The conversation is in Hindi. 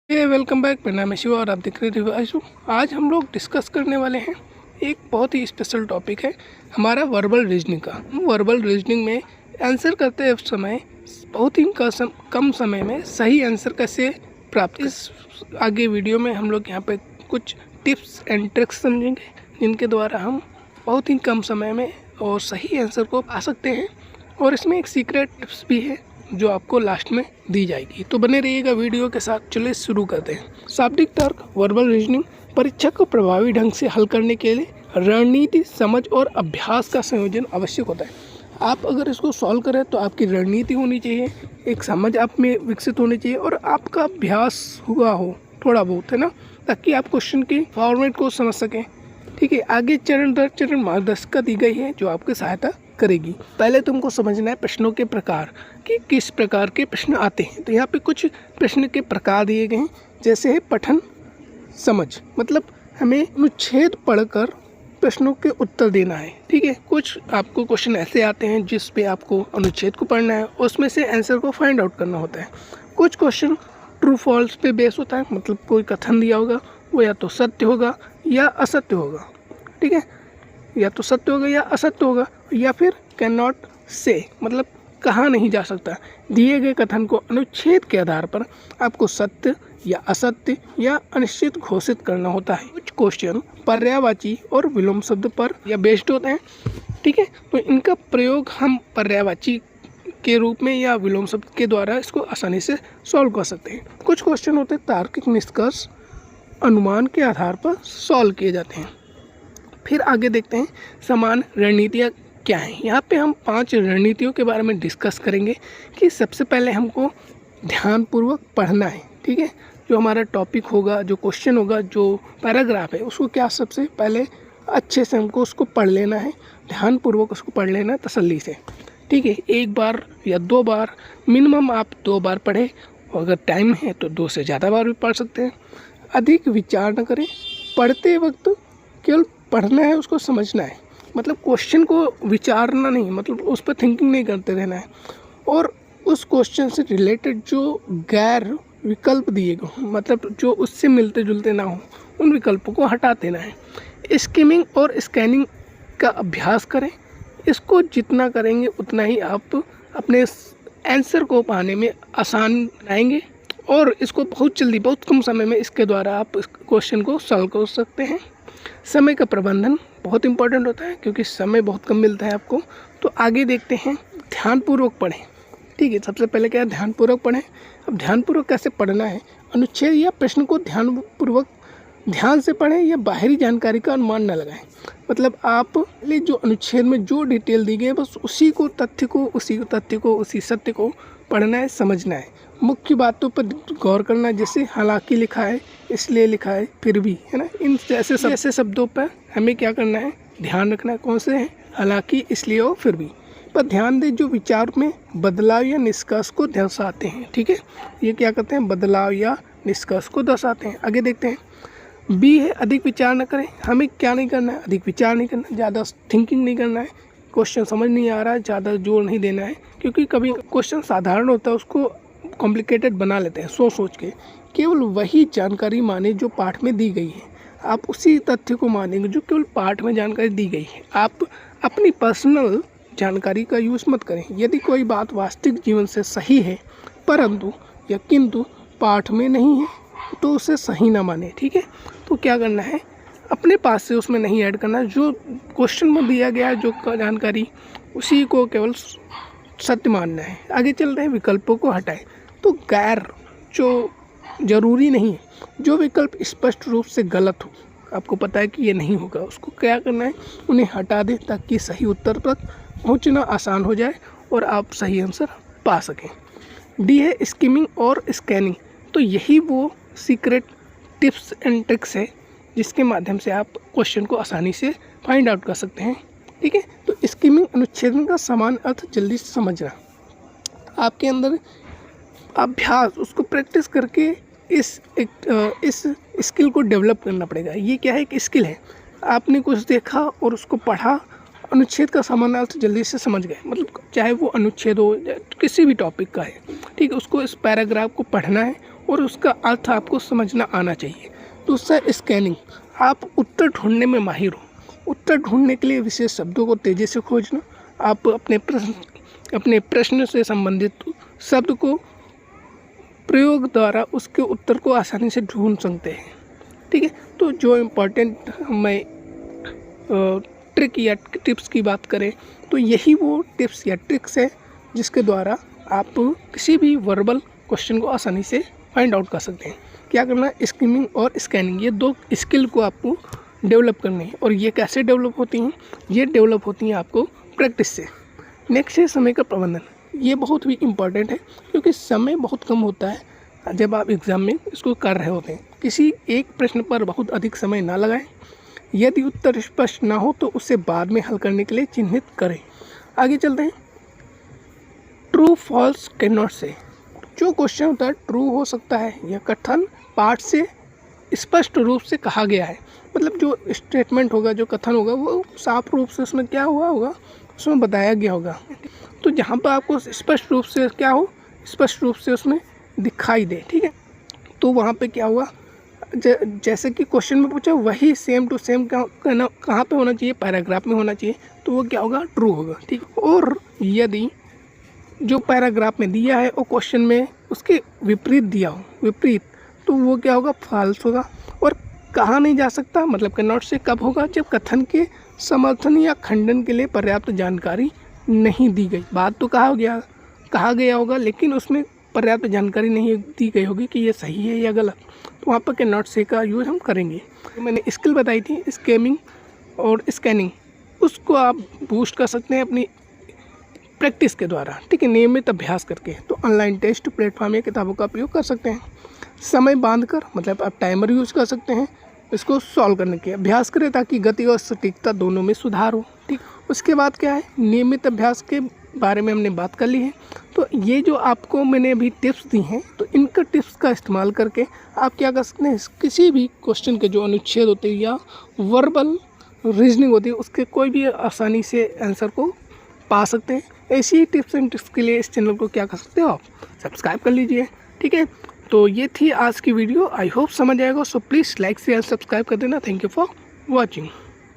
Welcome back. मेरा नाम है शिवा और आप देख रहे रिवाइज। आज हम लोग डिस्कस करने वाले हैं एक बहुत ही स्पेशल टॉपिक है हमारा वर्बल रीजनिंग का। वर्बल रीजनिंग में आंसर करते समय बहुत ही कम समय में सही आंसर कैसे प्राप्त। इस आगे वीडियो में हम लोग यहाँ पे कुछ टिप्स एंड ट्रिक्स समझेंगे जिनके द्वारा हम बहुत ही कम समय में और सही आंसर को पा सकते हैं। और इसमें एक सीक्रेट टिप्स भी है जो आपको लास्ट में दी जाएगी, तो बने रहिएगा वीडियो के साथ। चलिए शुरू करते हैं। शाब्दिक तर्क वर्बल रीजनिंग परीक्षा को प्रभावी ढंग से हल करने के लिए रणनीति, समझ और अभ्यास का संयोजन आवश्यक होता है। आप अगर इसको सॉल्व करें तो आपकी रणनीति होनी चाहिए, एक समझ आप में विकसित होनी चाहिए और आपका अभ्यास हुआ हो थोड़ा बहुत, है ना, ताकि आप क्वेश्चन की फॉर्मेट को समझ सकें। ठीक है, आगे चरण दर चरण मार्गदर्शिका दी गई है जो आपकी सहायता करेगी। पहले तुमको समझना है प्रश्नों के प्रकार कि किस प्रकार के प्रश्न आते हैं। तो यहाँ पे कुछ प्रश्न के प्रकार दिए गए हैं, जैसे है पठन समझ, मतलब हमें अनुच्छेद पढ़कर प्रश्नों के उत्तर देना है। ठीक है, कुछ आपको क्वेश्चन ऐसे आते हैं जिस पे आपको अनुच्छेद को पढ़ना है, उसमें से आंसर को फाइंड आउट करना होता है। कुछ क्वेश्चन ट्रू फॉल्स पे बेस होता है, मतलब कोई कथन दिया होगा वो या तो सत्य होगा या असत्य होगा। ठीक है, या तो सत्य होगा या असत्य होगा, या फिर कैन नॉट से, मतलब कहा नहीं जा सकता। दिए गए कथन को अनुच्छेद के आधार पर आपको सत्य या असत्य या अनिश्चित घोषित करना होता है। कुछ क्वेश्चन पर्यायवाची और विलोम शब्द पर या बेस्ड होते हैं। ठीक है, तो इनका प्रयोग हम पर्यायवाची के रूप में या विलोम शब्द के द्वारा इसको आसानी से सॉल्व कर सकते हैं। कुछ क्वेश्चन होते हैं तार्किक निष्कर्ष अनुमान के आधार पर सॉल्व किए जाते हैं। फिर आगे देखते हैं समान रणनीतियाँ क्या हैं। यहाँ पे हम 5 रणनीतियों के बारे में डिस्कस करेंगे कि सबसे पहले हमको ध्यानपूर्वक पढ़ना है। ठीक है, जो हमारा टॉपिक होगा, जो क्वेश्चन होगा, जो पैराग्राफ है, उसको क्या सबसे पहले अच्छे से हमको उसको पढ़ लेना है, ध्यानपूर्वक उसको पढ़ लेना है तसल्ली से। ठीक है, एक बार या 2 बार, मिनिमम आप 2 बार पढ़ें, और अगर टाइम है तो 2 से ज़्यादा बार भी पढ़ सकते हैं। अधिक विचार न करें, पढ़ते वक्त केवल पढ़ना है, उसको समझना है, मतलब क्वेश्चन को विचारना नहीं, मतलब उस पर थिंकिंग नहीं करते रहना है। और उस क्वेश्चन से रिलेटेड जो गैर विकल्प दिए गए, मतलब जो उससे मिलते जुलते ना हो, उन विकल्पों को हटा देना है। स्किमिंग और स्कैनिंग का अभ्यास करें, इसको जितना करेंगे उतना ही आप अपने आंसर को पाने में आसान बनाएंगे और इसको बहुत जल्दी, बहुत कम समय में इसके द्वारा आप इस क्वेश्चन को सॉल्व कर सकते हैं। समय का प्रबंधन बहुत इंपॉर्टेंट होता है क्योंकि समय बहुत कम मिलता है आपको। तो आगे देखते हैं, ध्यानपूर्वक पढ़ें। ठीक है, सबसे पहले क्या है, ध्यानपूर्वक पढ़ें। अब ध्यानपूर्वक कैसे पढ़ना है, अनुच्छेद या प्रश्न को ध्यानपूर्वक ध्यान से पढ़ें या बाहरी जानकारी का अनुमान न लगाएं। मतलब आप जो अनुच्छेद में जो डिटेल दी गई है बस उसी तथ्य को उसी सत्य को पढ़ना है, समझना है। मुख्य बातों पर गौर करना है, जैसे हालांकि लिखा है, इसलिए लिखा है, फिर भी, है ना, इन ऐसे शब्दों पर हमें क्या करना है, ध्यान रखना है। कौन से हैं, हालांकि, इसलिए और फिर भी पर ध्यान दें जो विचार में बदलाव या निष्कर्ष को दर्शाते हैं। ठीक है, ये क्या करते हैं, बदलाव या निष्कर्ष को दर्शाते हैं। आगे देखते हैं, बी है अधिक विचार न करें। हमें क्या नहीं करना है, अधिक विचार नहीं करना, ज़्यादा थिंकिंग नहीं करना है। क्वेश्चन समझ नहीं आ रहा है, ज़्यादा जोर नहीं देना है, क्योंकि कभी क्वेश्चन साधारण होता है उसको कॉम्प्लिकेटेड बना लेते हैं सोच के। केवल वही जानकारी माने जो पाठ में दी गई है, आप उसी तथ्य को मानेंगे जो केवल पाठ में जानकारी दी गई है। आप अपनी पर्सनल जानकारी का यूज़ मत करें। यदि कोई बात वास्तविक जीवन से सही है परंतु या किंतु पाठ में नहीं है तो उसे सही ना माने। ठीक है, तो क्या करना है, अपने पास से उसमें नहीं ऐड करना, जो क्वेश्चन में दिया गया है जो जानकारी उसी को केवल सत्य मानना है। आगे चल रहे हैं, विकल्पों को हटाएं। तो गैर जो ज़रूरी नहीं है, जो विकल्प स्पष्ट रूप से गलत हो, आपको पता है कि ये नहीं होगा, उसको क्या करना है, उन्हें हटा दें ताकि सही उत्तर तक पहुंचना आसान हो जाए और आप सही आंसर पा सकें। डी है स्किमिंग और स्कैनिंग। तो यही वो सीक्रेट टिप्स एंड ट्रिक्स है जिसके माध्यम से आप क्वेश्चन को आसानी से फाइंड आउट कर सकते हैं। ठीक है, तो स्किमिंग अनुच्छेदन का समान अर्थ जल्दी से समझना, आपके अंदर अभ्यास, उसको प्रैक्टिस करके इस स्किल को डेवलप करना पड़ेगा। ये क्या है, एक स्किल है। आपने कुछ देखा और उसको पढ़ा, अनुच्छेद का सामान्य अर्थ जल्दी से समझ गए, मतलब चाहे वो अनुच्छेद हो किसी भी टॉपिक का है। ठीक है, उसको इस पैराग्राफ को पढ़ना है और उसका अर्थ आपको समझना आना चाहिए। दूसरा स्कैनिंग, आप उत्तर ढूंढने में माहिर हो। उत्तर ढूंढने के लिए विशेष शब्दों को तेज़ी से खोजना, आप अपने प्रश्न से संबंधित शब्द को प्रयोग द्वारा उसके उत्तर को आसानी से ढूंढ सकते हैं। ठीक है, तो जो इम्पोर्टेंट मैं ट्रिक या टिप्स की बात करें तो यही वो टिप्स या ट्रिक्स है जिसके द्वारा आप किसी भी वर्बल क्वेश्चन को आसानी से फाइंड आउट कर सकते हैं। क्या करना है, स्किमिंग और स्कैनिंग, ये दो स्किल को आपको डेवलप करनी है। और ये कैसे डेवलप होती हैं, ये डेवलप होती हैं आपको प्रैक्टिस से। नेक्स्ट है समय का प्रबंधन। ये बहुत भी इम्पॉर्टेंट है क्योंकि समय बहुत कम होता है जब आप एग्ज़ाम में इसको कर रहे होते हैं। किसी एक प्रश्न पर बहुत अधिक समय ना लगाएं। यदि उत्तर स्पष्ट ना हो तो उसे बाद में हल करने के लिए चिन्हित करें। आगे चलते हैं। ट्रू फॉल्स कैन नॉट से, जो क्वेश्चन होता है ट्रू हो सकता है या कथन पाठ से स्पष्ट रूप से कहा गया है, मतलब जो स्टेटमेंट होगा, जो कथन होगा वो साफ रूप से उसमें क्या हुआ होगा, उसमें बताया गया होगा। तो जहाँ पर आपको स्पष्ट रूप से क्या हो, स्पष्ट रूप से उसमें दिखाई दे, ठीक है, तो वहाँ पे क्या हुआ, जैसे कि क्वेश्चन में पूछा वही सेम टू सेम कहाँ पे होना चाहिए, पैराग्राफ में होना चाहिए, तो वो क्या होगा, ट्रू होगा। ठीक, और यदि जो पैराग्राफ में दिया है और क्वेश्चन में उसके विपरीत दिया हो, विपरीत, तो वो क्या होगा, फॉल्स होगा। और कहा नहीं जा सकता, मतलब कैन नॉट से कब होगा, जब कथन के समर्थन या खंडन के लिए पर्याप्त जानकारी नहीं दी गई। बात तो कहा गया होगा लेकिन उसमें पर्याप्त जानकारी नहीं दी गई होगी कि ये सही है या गलत, तो वहाँ पर कैन नॉट से का यूज़ हम करेंगे। मैंने स्किल बताई थी स्कैमिंग और स्कैनिंग, उसको आप बूस्ट कर सकते हैं अपनी प्रैक्टिस के द्वारा, ठीक है, नियमित अभ्यास करके। तो ऑनलाइन टेस्ट प्लेटफॉर्म या किताबों का उपयोग कर सकते हैं। समय बांधकर, मतलब आप टाइमर यूज़ कर सकते हैं इसको सॉल्व करने के। अभ्यास करें ताकि गति और सटीकता दोनों में सुधार हो। ठीक, उसके बाद क्या है, नियमित अभ्यास के बारे में हमने बात कर ली है। तो ये जो आपको मैंने अभी टिप्स दी हैं, तो इनका टिप्स का इस्तेमाल करके आप क्या कर सकते हैं, किसी भी क्वेश्चन के जो अनुच्छेद होते हैं या वर्बल रीजनिंग होती है उसके कोई भी आसानी से आंसर को पा सकते हैं। ऐसी टिप्स एंड ट्रिक्स के लिए इस चैनल को क्या कर सकते हो, आप सब्सक्राइब कर लीजिए। ठीक है, तो ये थी आज की वीडियो। आई होप समझ आएगा। So please like share subscribe कर देना। Thank you for watching.